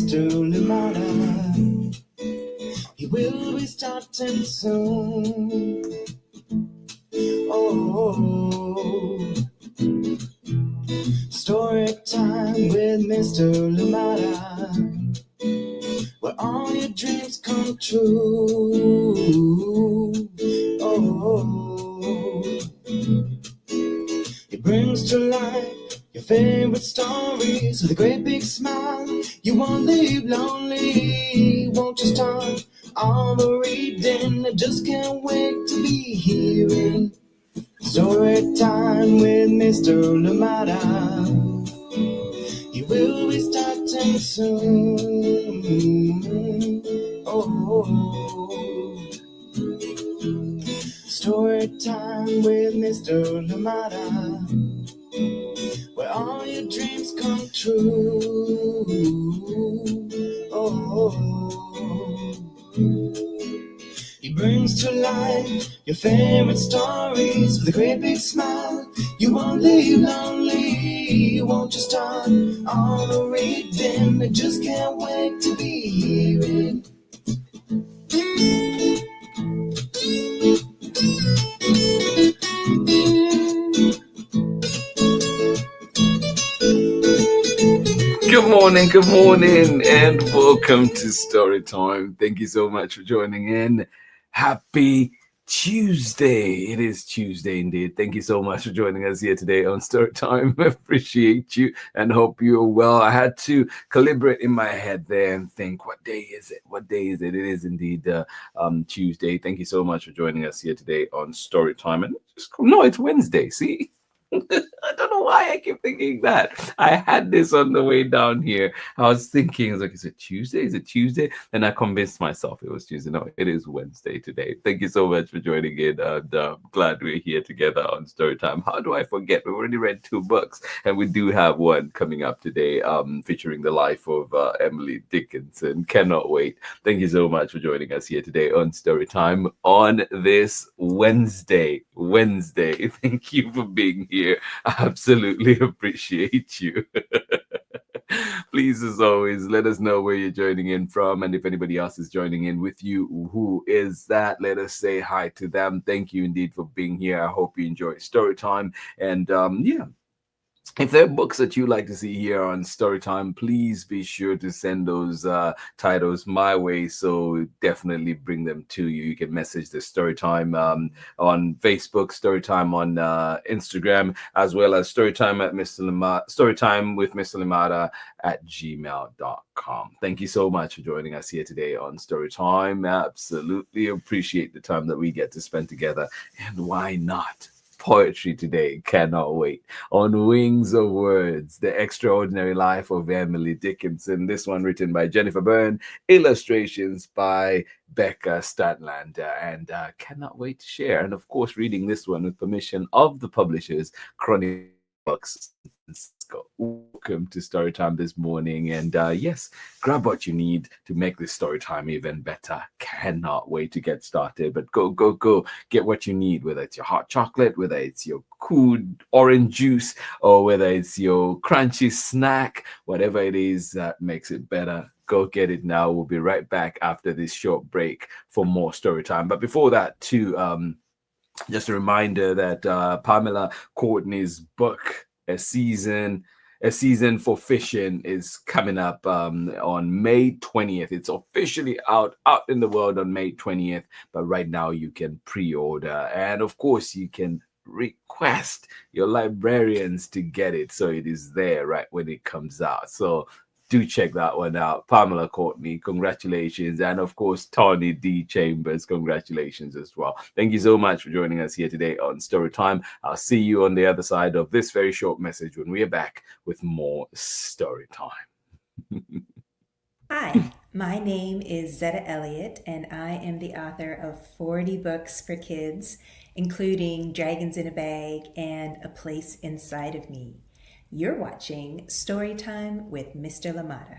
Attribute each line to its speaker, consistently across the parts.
Speaker 1: Mr. Limata. He will be starting soon. Oh, story time with Mr. Limata, where all your dreams come true. Oh, he brings to life your favorite stories with a great big smile. You won't leave lonely, won't you start all the reading? I just can't wait to be hearing story time with Mr. Limata. He will be starting soon. Oh, story time with Mr. Limata, where all your dreams come true. Oh, he brings to life your favorite stories with a great big smile. You won't leave lonely, won't you start all the reading? I just can't wait to be hearing.
Speaker 2: Good morning, and welcome to Story Time. Thank you so much for joining in. Happy Tuesday. It is Tuesday indeed. Thank you so much for joining us here today on Story Time. Appreciate you and hope you're well. I had to calibrate in my head there and think, what day is it? What day is it? It is indeed Tuesday. Thank you so much for joining us here today on Story Time. And no, it's Wednesday. See? I don't know why I keep thinking that. I had this on the way down here. I was thinking, I was like, is it Tuesday? Is it Tuesday? And I convinced myself it was Tuesday. No, it is Wednesday today. Thank you so much for joining in. And glad we're here together on Storytime. How do I forget? We've already read 2 books, and we do have one coming up today featuring the life of Emily Dickinson. Cannot wait. Thank you so much for joining us here today on Storytime on this Wednesday. Thank you for being here. I absolutely appreciate you. Please, as always, let us know where you're joining in from, and if anybody else is joining in with you, who is that? Let us say hi to them. Thank you indeed for being here. I hope you enjoy story time, and if there are books that you like to see here on Storytime, please be sure to send those titles my way. So definitely bring them to you. You can message the Storytime on Facebook, Storytime on Instagram, as well as Storytime at Mr. Limata, Storytime with Mr. Limata at gmail.com. Thank you so much for joining us here today on Storytime. Absolutely appreciate the time that we get to spend together. And why not? Poetry today, cannot wait. On Wings of Words, The Extraordinary Life of Emily Dickinson. This one written by Jennifer Byrne, illustrations by BECCA STADTLANDER, and cannot wait to share. And of course, reading this one with permission of the publishers, CHRONICLE. Welcome to Storytime this morning, and yes, grab what you need to make this Storytime even better. Cannot wait to get started, but go get what you need, whether it's your hot chocolate, whether it's your cool orange juice, or whether it's your crunchy snack, whatever it is that makes it better. Go get it now. We'll be right back after this short break for more Storytime. But before that, too, just a reminder that Pamela Courtney's book, A Season for Fishing, is coming up on May 20th. It's officially out in the world on May 20th, but right now you can pre-order, and of course you can request your librarians to get it, so it is there right when it comes out. So do check that one out. Pamela Courtney, congratulations. And of course, Tony D. Chambers, congratulations as well. Thank you so much for joining us here today on Storytime. I'll see you on the other side of this very short message when we are back with more Storytime.
Speaker 3: Hi, my name is Zetta Elliott, and I am the author of 40 books for kids, including Dragons in a Bag and A Place Inside of Me. You're watching Storytime with Mr. Limata.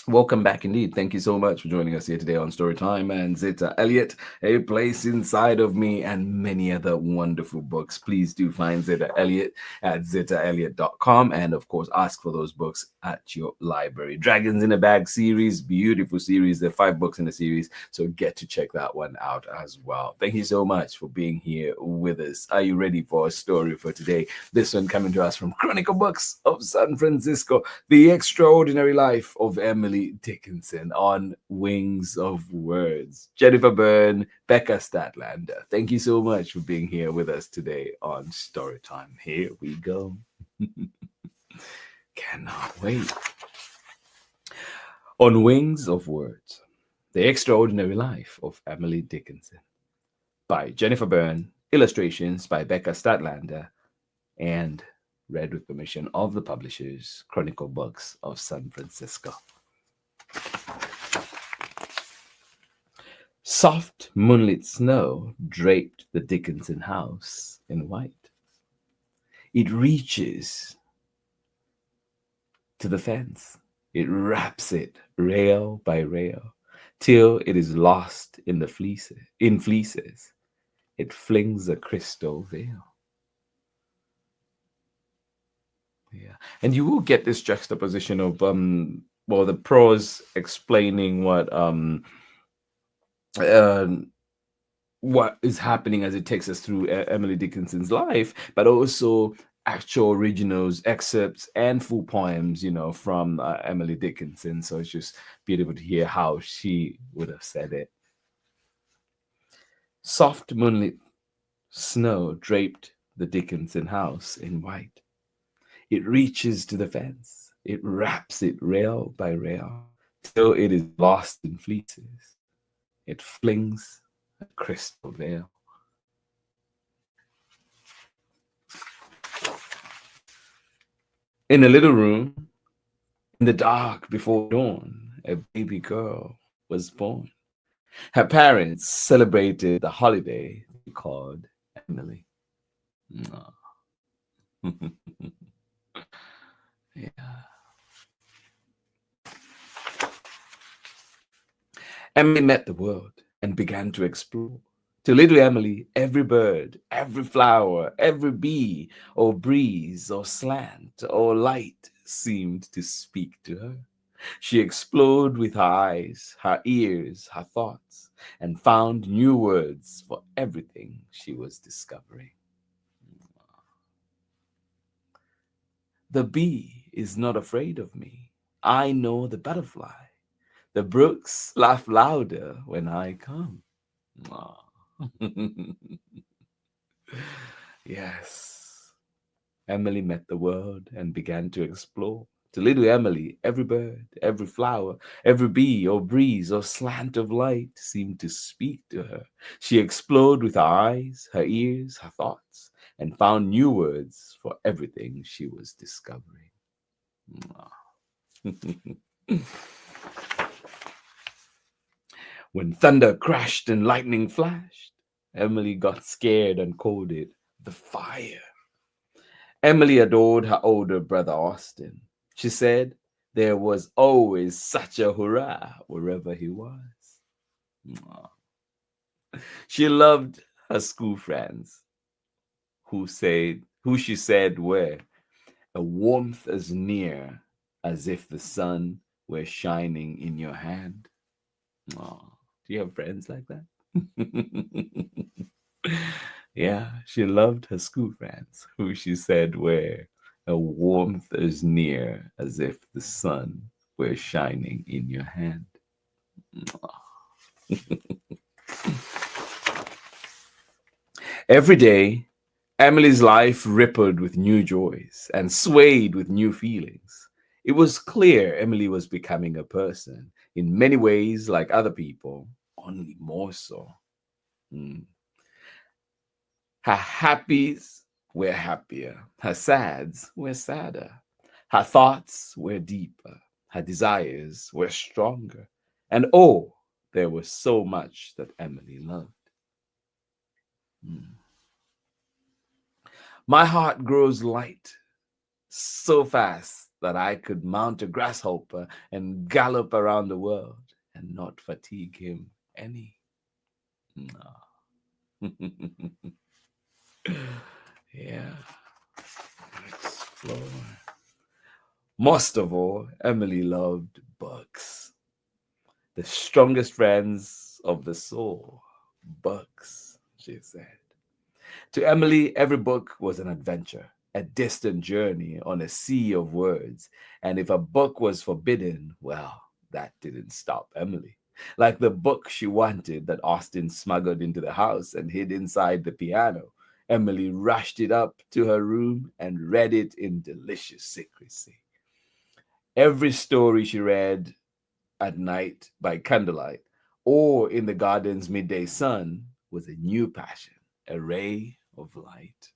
Speaker 2: Welcome back indeed. Thank you so much for joining us here today on Storytime and Zeta Elliott, A Place Inside of Me, and many other wonderful books. Please do find Zeta Elliott at zetaelliott.com, and of course ask for those books at your library. Dragons in a Bag series, beautiful series. There are 5 books in the series, so get to check that one out as well. Thank you so much for being here with us. Are you ready for a story for today? This one coming to us from Chronicle Books of San Francisco, The Extraordinary Life of Emily Dickinson, on Wings of Words. Jennifer Byrne, BECCA STADTLANDER. Thank you so much for being here with us today on Storytime. Here we go. Cannot wait. On Wings of Words, The Extraordinary Life of Emily Dickinson, by Jennifer Byrne, illustrations by BECCA STADTLANDER, and read with permission of the publishers, Chronicle Books of San Francisco. Soft moonlit snow draped the Dickinson house in white. It reaches to the fence. It wraps it rail by rail till it is lost in the fleeces. It flings a crystal veil. Yeah, and you will get this juxtaposition of the prose explaining what is happening as it takes us through Emily Dickinson's life, but also actual originals, excerpts, and full poems, from Emily Dickinson. So it's just beautiful to hear how she would have said it. Soft moonlit snow draped the Dickinson house in white. It reaches to the fence. It wraps it rail by rail till it is lost in fleeces. It flings a crystal veil. In a little room, in the dark before dawn, a baby girl was born. Her parents celebrated the holiday they called Emily. Yeah. Emily met the world and began to explore. To little Emily, every bird, every flower, every bee, or breeze, or slant, or light seemed to speak to her. She explored with her eyes, her ears, her thoughts, and found new words for everything she was discovering. The bee is not afraid of me. I know the butterfly. The brooks laugh louder when I come. Yes. Emily met the world and began to explore. To little Emily, every bird, every flower, every bee or breeze or slant of light seemed to speak to her. She explored with her eyes, her ears, her thoughts, and found new words for everything she was discovering. When thunder crashed and lightning flashed, Emily got scared and called it the fire. Emily adored her older brother Austin. She said there was always such a hurrah wherever he was. She loved her school friends, who she said were a warmth as near as if the sun were shining in your hand. Do you have friends like that? Yeah, she loved her school friends, who she said were a warmth as near as if the sun were shining in your hand. Every day, Emily's life rippled with new joys and swayed with new feelings. It was clear Emily was becoming a person, in many ways like other people, only more so. Her happies were happier, her sads were sadder, her thoughts were deeper, her desires were stronger, and oh, there was so much that Emily loved. My heart grows light so fast that I could mount a grasshopper and gallop around the world and not fatigue him any. No. Yeah. Explore. Most of all, Emily loved books. The strongest friends of the soul. Books, she said. To Emily, every book was an adventure, a distant journey on a sea of words. And if a book was forbidden, well, that didn't stop Emily. Like the book she wanted that Austin smuggled into the house and hid inside the piano, Emily rushed it up to her room and read it in delicious secrecy. Every story she read at night by candlelight or in the garden's midday sun was a new passion, a ray of light.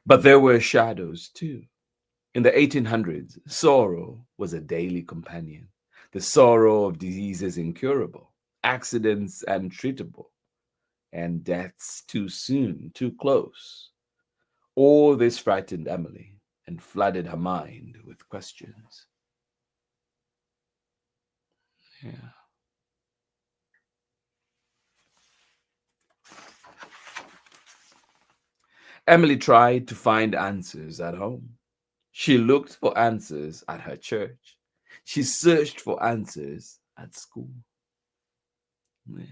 Speaker 2: But there were shadows too. In the 1800s, sorrow was a daily companion. The sorrow of diseases incurable, accidents untreatable, and deaths too soon, too close. All this frightened Emily and flooded her mind with questions. Yeah. Emily tried to find answers at home. She looked for answers at her church. She searched for answers at school. Yeah.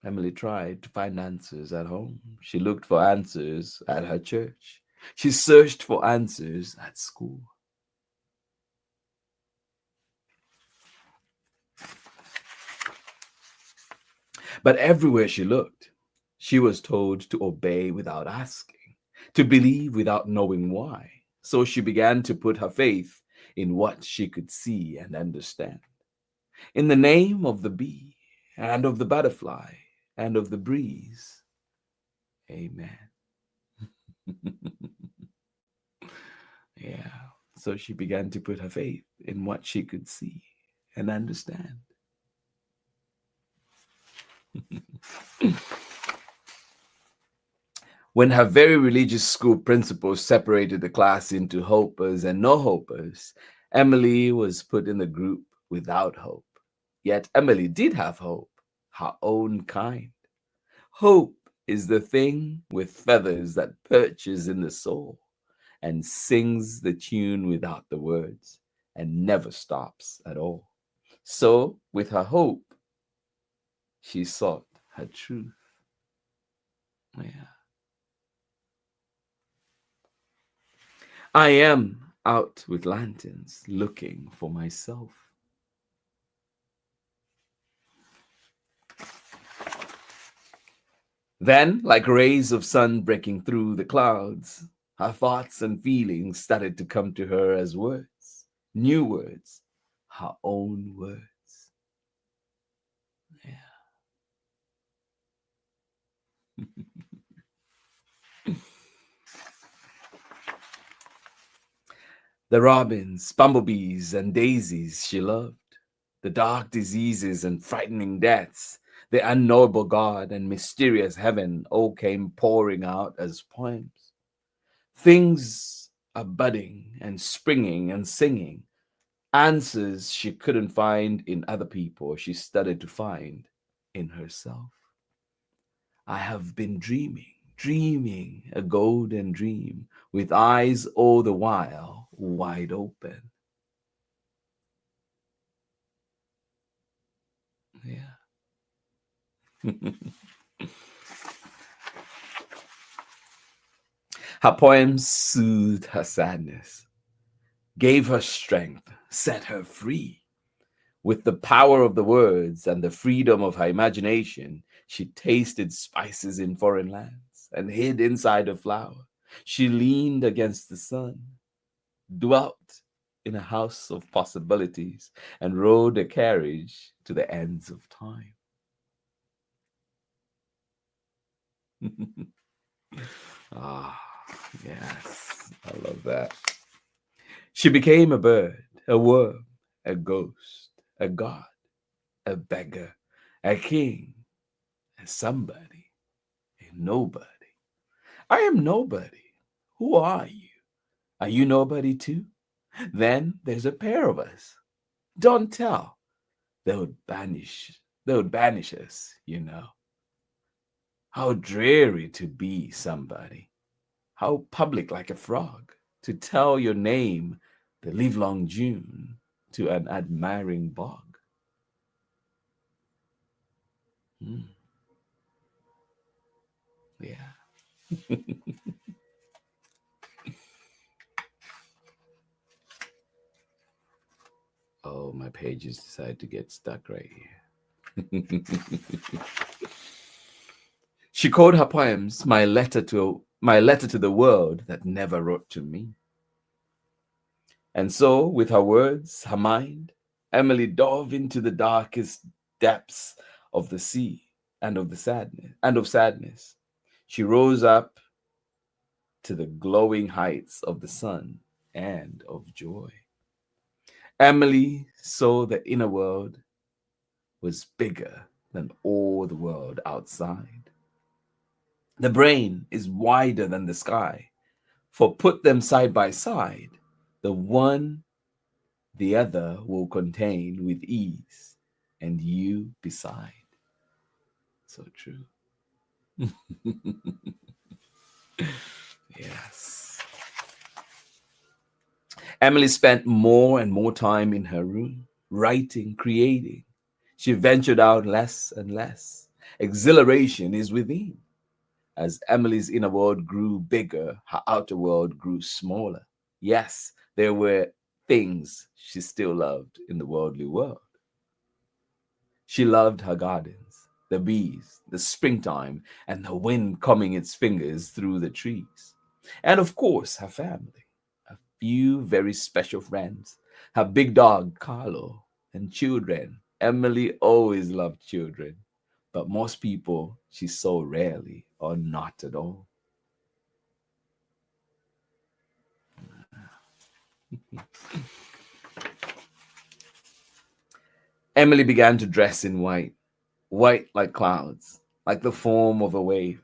Speaker 2: Emily tried to find answers at home. She looked for answers at her church. She searched for answers at school. But everywhere she looked, she was told to obey without asking, to believe without knowing why. So she began to put her faith in what she could see and understand. In the name of the bee and of the butterfly and of the breeze. Amen. Yeah. So she began to put her faith in what she could see and understand. When her very religious school principal separated the class into hopers and no hopers, Emily was put in the group without hope. Yet Emily did have hope, her own kind. Hope is the thing with feathers that perches in the soul and sings the tune without the words and never stops at all. So, with her hope, she sought her truth. Yeah. I am out with lanterns looking for myself. Then, like rays of sun breaking through the clouds, her thoughts and feelings started to come to her as words, new words, her own words. Yeah. The robins, bumblebees, and daisies she loved, the dark diseases and frightening deaths, the unknowable God and mysterious heaven all came pouring out as poems. Things are budding and springing and singing, answers she couldn't find in other people, she started to find in herself. I have been dreaming a golden dream, with eyes all the while wide open. Yeah. Her poems soothed her sadness, gave her strength, set her free. With the power of the words and the freedom of her imagination, she tasted spices in foreign lands and hid inside a flower. She leaned against the sun, dwelt in a house of possibilities, and rode a carriage to the ends of time. Ah, yes, I love that. She became a bird, a worm, a ghost, a god, a beggar, a king, a somebody, a nobody. I am nobody. Who are you? Are you nobody too? Then there's a pair of us. Don't tell. They would banish. They would banish us, you know. How dreary to be somebody. How public like a frog. To tell your name the livelong June to an admiring bog. Yeah. Oh, my pages decided to get stuck right here. She called her poems my letter to the world that never wrote to me. And so, with her words, her mind, Emily dove into the darkest depths of the sea and of sadness. She rose up to the glowing heights of the sun and of joy. Emily saw the inner world was bigger than all the world outside. The brain is wider than the sky, for put them side by side, the one the other will contain with ease, and you beside. So true. Yes. Emily spent more and more time in her room, writing, creating. She ventured out less and less. Exhilaration is within. As Emily's inner world grew bigger, her outer world grew smaller. Yes, there were things she still loved in the worldly world. She loved her gardens, the bees, the springtime, and the wind combing its fingers through the trees. And of course, her family, a few very special friends, her big dog, Carlo, and children. Emily always loved children, but most people she saw rarely or not at all. Emily began to dress in white, white like clouds, like the foam of a wave,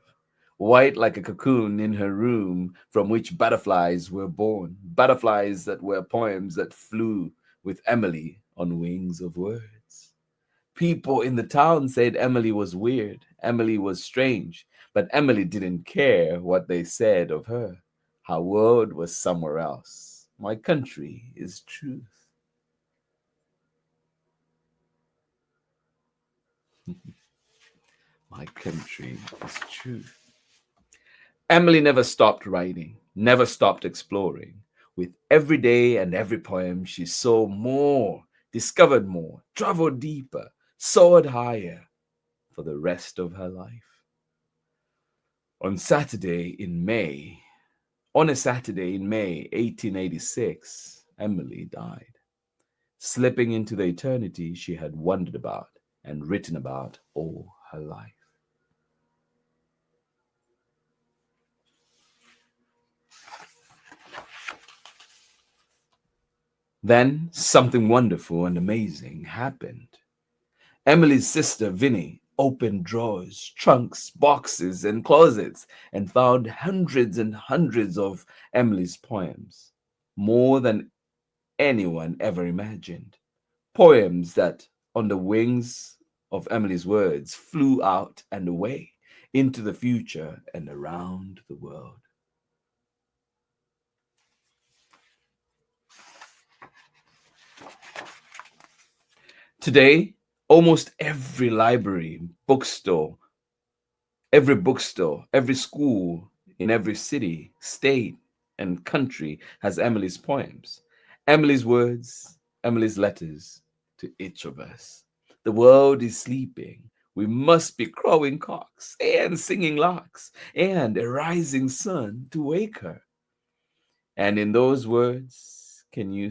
Speaker 2: white like a cocoon in her room from which butterflies were born, butterflies that were poems that flew with Emily on wings of words. People in the town said Emily was weird, Emily was strange, but Emily didn't care what they said of her. Her world was somewhere else. My country is truth. My country is truth. Emily never stopped writing, never stopped exploring. With every day and every poem, she saw more, discovered more, traveled deeper, soared higher for the rest of her life. On a Saturday in May 1886, Emily died, slipping into the eternity she had wondered about and written about all her life. Then something wonderful and amazing happened. Emily's sister, Vinnie, opened drawers, trunks, boxes, and closets and found hundreds and hundreds of Emily's poems, more than anyone ever imagined. Poems that, on the wings of Emily's words, flew out and away into the future and around the world. Today, almost every library, bookstore, every school in every city, state, and country has Emily's poems, Emily's words, Emily's letters to each of us. The world is sleeping. We must be crowing cocks and singing larks and a rising sun to wake her. And in those words, can you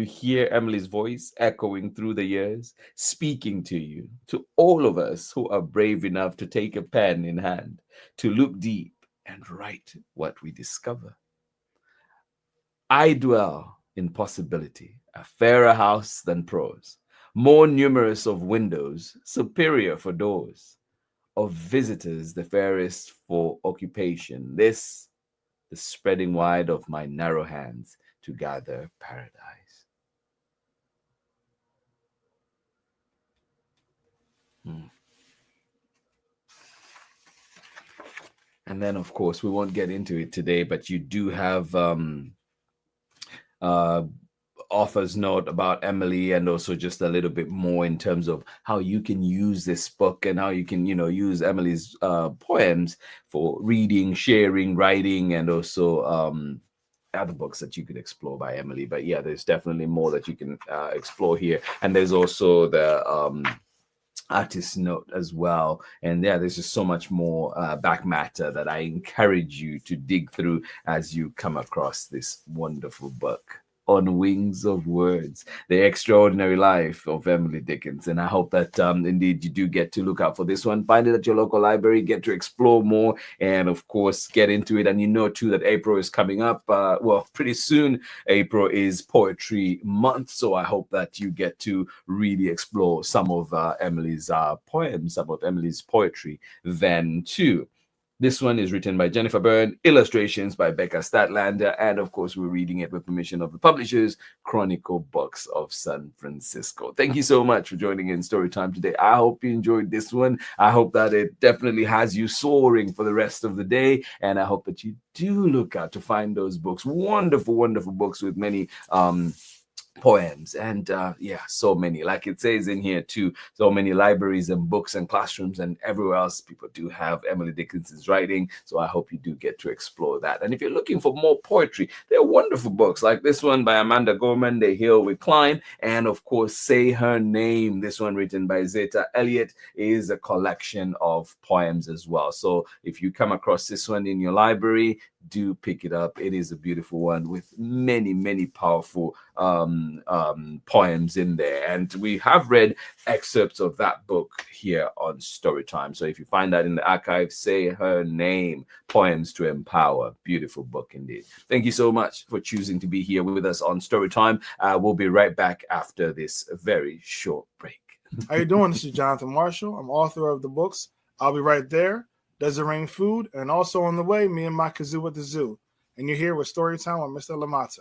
Speaker 2: hear Emily's voice echoing through the years, speaking to you, to all of us who are brave enough to take a pen in hand, to look deep and write what we discover? I dwell in possibility, a fairer house than prose. more numerous of windows, superior for doors, of visitors the fairest for occupation. This, the spreading wide of my narrow hands to gather paradise. And then, of course, we won't get into it today, but you do have author's note about Emily, and also just a little bit more in terms of how you can use this book and how you can, use Emily's poems for reading, sharing, writing, and also other books that you could explore by Emily. But yeah, there's definitely more that you can explore here. And there's also the artist note as well, and yeah, there's just so much more back matter that I encourage you to dig through as you come across this wonderful book, On Wings of Words, The Extraordinary Life of Emily Dickinson. I hope that indeed you do get to look out for this one. Find it at your local library, get to explore more, and of course get into it. And you know too that April is coming up, well, pretty soon. April is Poetry Month, so I hope that you get to really explore some of Emily's poems, some of Emily's poetry then too. This one is written by Jennifer Byrne, illustrations by BECCA STADTLANDER, and of course, we're reading it with permission of the publishers, Chronicle Books of San Francisco. Thank you so much for joining in Storytime today. I hope you enjoyed this one. I hope that it definitely has you soaring for the rest of the day, and I hope that you do look out to find those books. Wonderful, wonderful books with many poems, and yeah, so many, like it says in here too, so many libraries and books and classrooms and everywhere else people do have Emily Dickinson's writing, so I hope you do get to explore that. And if you're looking for more poetry, there are wonderful books like this one by Amanda Gorman, The Hill We Climb, and of course Say Her Name. This one, written by Zeta Elliott, is a collection of poems as well. So if you come across this one in your library, do pick it up. It is a beautiful one with many, many powerful poems in there, and we have read excerpts of that book here on Storytime. So if you find that in the archive, Say Her Name, Poems to Empower. Beautiful book indeed. Thank you so much for choosing to be here with us on Storytime. We'll be right back after this very short break.
Speaker 4: How you doing? This is Jonathan Marshall. I'm author of the books I'll Be Right There, Does It Rain Food, and also on the way, Me and My Kazoo at the Zoo. And you're here with Storytime with Mr. Limata.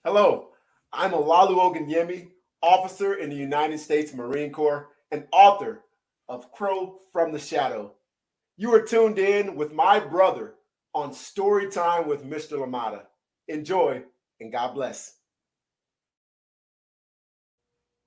Speaker 5: Hello, I'm Olalu Ogunyemi, officer in the United States Marine Corps and author of Crow from the Shadow. You are tuned in with my brother on Storytime with Mr. Limata. Enjoy, and God bless.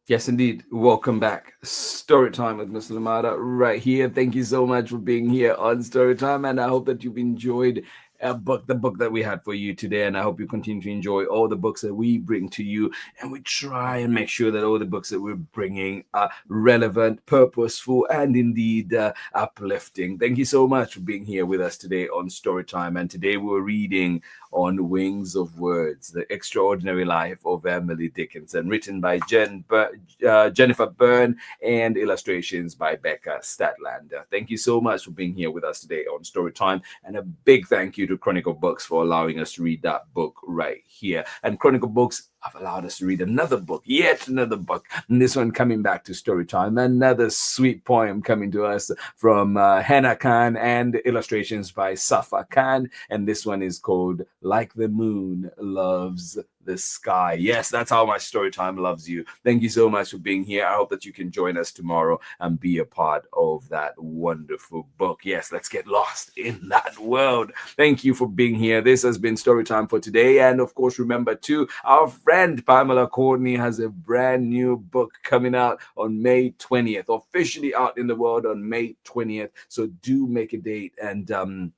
Speaker 2: Yes, indeed. Welcome back. Storytime with Mr. Limata right here. Thank you so much for being here on Storytime, and I hope that you've enjoyed the book that we had for you today, and I hope you continue to enjoy all the books that we bring to you, and we try and make sure that all the books that we're bringing are relevant, purposeful, and indeed uplifting. Thank you so much for being here with us today on Storytime, and today we're reading On Wings of Words, The Extraordinary Life of Emily Dickinson, written by Jennifer Byrne and illustrations by BECCA STADTLANDER. Thank you so much for being here with us today on Storytime, and a big thank you to Chronicle Books for allowing us to read that book right here. And Chronicle Books have allowed us to read another book, yet another book. And this one coming back to Storytime, another sweet poem coming to us from Hannah Khan and illustrations by Safa Khan. And this one is called Like the Moon Loves the Sky. Yes, that's how much Storytime loves you. Thank you so much for being here. I hope that you can join us tomorrow and be a part of that wonderful book. Yes, let's get lost in that world. Thank you for being here. This has been Storytime for today. And of course, remember too, our friend Pamela Courtney has a brand new book coming out on May 20th, officially out in the world on May 20th. So do make a date and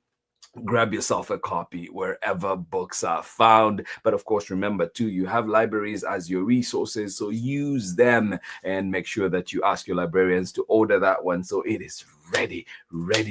Speaker 2: grab yourself a copy wherever books are found. But of course, remember too, you have libraries as your resources, so use them and make sure that you ask your librarians to order that one, so it is ready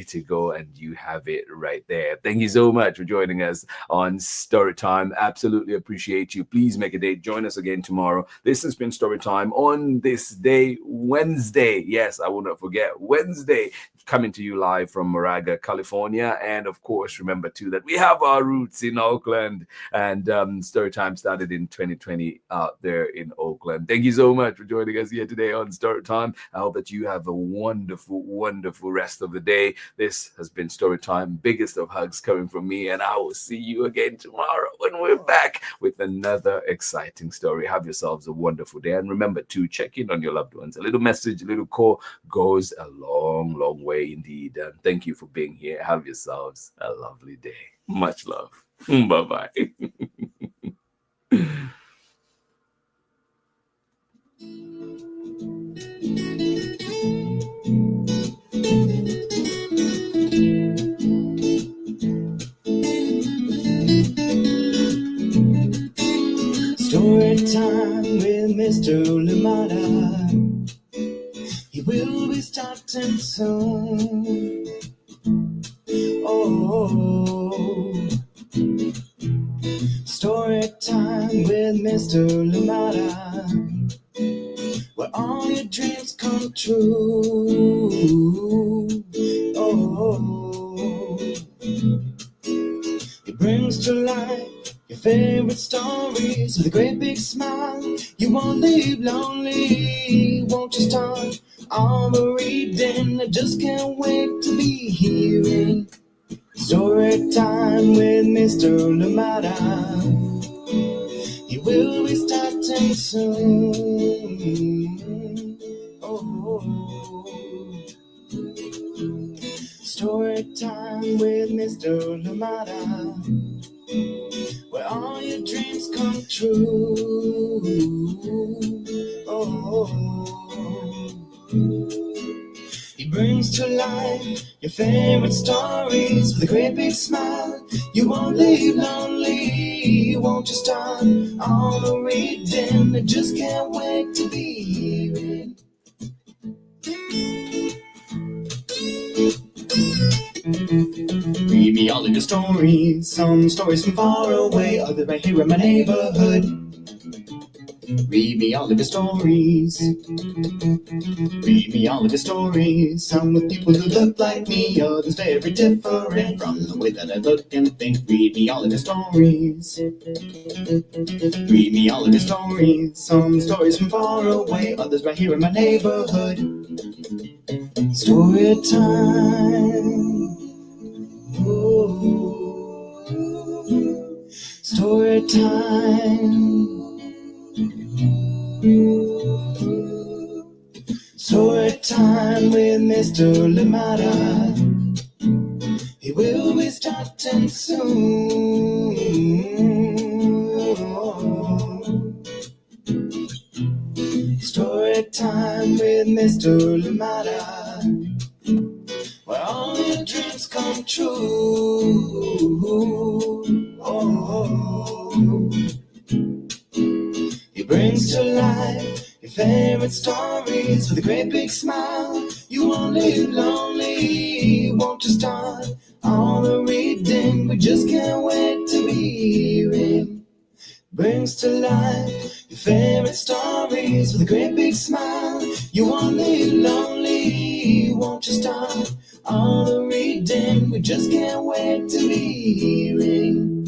Speaker 2: to go, and you have it right there. Thank you so much for joining us on Storytime. Absolutely appreciate you. Please make a date. Join us again tomorrow. This has been Storytime on this day, Wednesday. Yes, I will not forget, Wednesday, coming to you live from Moraga, California. And of course, remember too that we have our roots in Oakland, and Storytime started in 2020 out there in Oakland. Thank you so much for joining us here today on Storytime. I hope that you have a wonderful, wonderful rest of the day. This has been Storytime. Biggest of hugs coming from me, and I will see you again tomorrow when we're back with another exciting story. Have yourselves a wonderful day, and remember to check in on your loved ones. A little message, a little call goes a long, long way indeed. And thank you for being here. Have yourselves a lovely day. Much love. Bye-bye.
Speaker 1: Story time with Mr. Limata. He will be starting soon. Oh, story time with Mr. Limata, where all your dreams come true. Oh, he brings to life your favorite stories with a great big smile. You won't leave lonely, won't you start all the reading? I just can't wait to be hearing story time with Mr. Limata. He will be starting soon. Oh, story time with Mr. Limata, where all your dreams come true. Oh, he brings to life your favorite stories with a great big smile. You won't leave lonely, won't you start all the reading? I just can't wait to be hearing. Read me all of your stories, some stories from far away, others right here in my neighborhood. Read me all of your stories. Read me all of your stories, some with people who look like me, others very different from the way that I look and think. Read me all of your stories. Read me all of your stories, some stories from far away, others right here in my neighborhood. Story time. Ooh. Story time. Story time with Mr. Limata. He will be starting soon. Story time with Mr. Limata, where all your dreams come true. Oh, he brings to life your favorite stories with a great big smile. You won't live lonely, won't you start all the reading? We just can't wait to be hearing. Brings to life your favorite stories with a great big smile. You won't live lonely, won't you start all the reading? We just can't wait to be hearing.